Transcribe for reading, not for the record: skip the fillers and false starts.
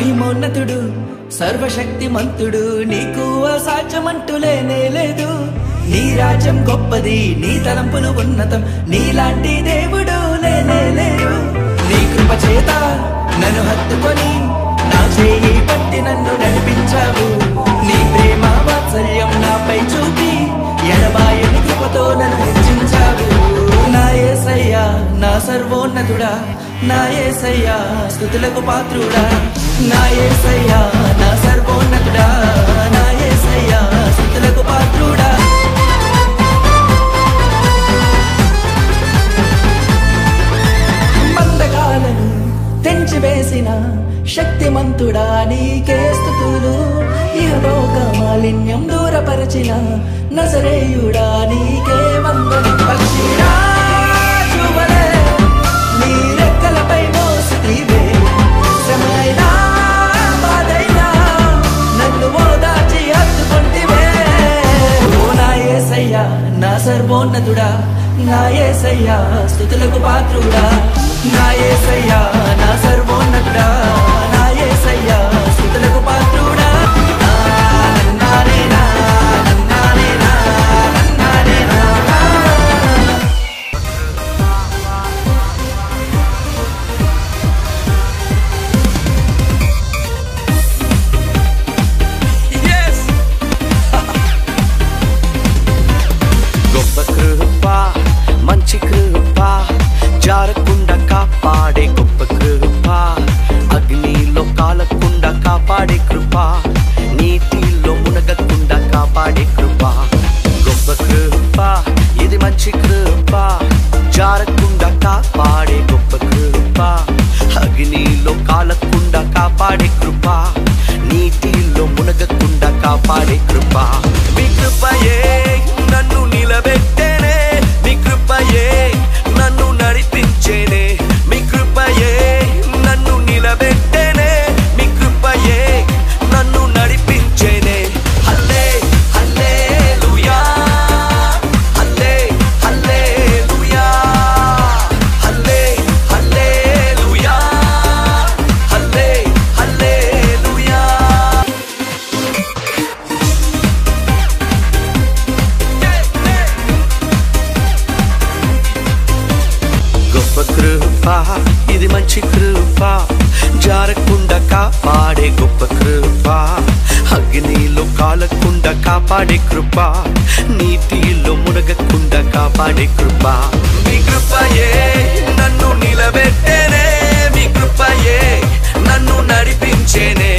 మహిమోన్నతుడు సర్వశక్తిమంతుడు నీకు అసాధ్యమంటూ లేనే లేదు నీ రాజ్యం గొప్పది నీ తలంపులు ఉన్నతం నీలాంటి దేవుడు లేనే లేడు నీ కృప చేత నన్ను హత్తుకొని నా చేయి పట్టి నన్ను నడిపించావు నీ ప్రేమ వాత్సల్యం నాపై చూపి ఎడబాయని కృపతో నన్ను హెచ్చించావు నా యేసయ్యా నా సర్వోన్నతుడా నా యేసయ్యా స్తుతులకు పాత్రుడా నా యేసయ్యా నా సర్వోన్నతుడా నా యేసయ్యా స్తుతులకు పాత్రుడా మందగాలను తెంచివేసిన శక్తిమంతుడా నీకే స్తుతులు ఇహలోక మాలిన్యం దూరపరచిన నజరేయుడా నీకే వందనం పక్షిరాజువలే నీ రెక్కలపై మోసితివే శ్రమలైనా బాధైనా నన్ను ఓదార్చి హత్తుకొంటివే ఓ నా యేసయ్యా నా సర్వోన్నతుడా నా యేసయ్యా స్తుతులకు పాత్రుడా నా యేసయ్యా నా సర్వోన్నతుడా నా యేసయ్యా స్తుతులకు పాత్రుడా మంచి కృప జారకుండా కాపాడే గొప్ప కృప అగ్నిలో కాలకుండా కాపాడే కృప నీటిలో మునగకుండా కాపాడే కృప గొప్ప కృప ఇది మంచి కృప జారకుండా కాపాడే గొప్ప కృప అగ్నిలో కాలకుండా కాపాడే కృప నీటిలో మునగకుండా కాపాడే కృప మీ కృపయే నన్ను నిలబెట్టేనే మీ కృపయే నన్ను నడిపించేనే మీ కృపయే నన్ను నిలబెట్టేనే మీ కృపయే నన్ను నడిపించేనే హల్లే హల్లెలూయా హల్లే హల్లెలూయా హల్లే హల్లెలూయా హల్లే హల్లెలూయా గొప్ప కృప ఇది మంచి కృప జారకుండా కాపాడే గొప్ప కృప అగ్నిలో కాలకుండా కాపాడే కృప నీటిలో మునగకుండా కాపాడే కృప మీ కృపయే నన్ను నిలబెట్టేనే మీ కృపయే నన్ను నడిపించేనే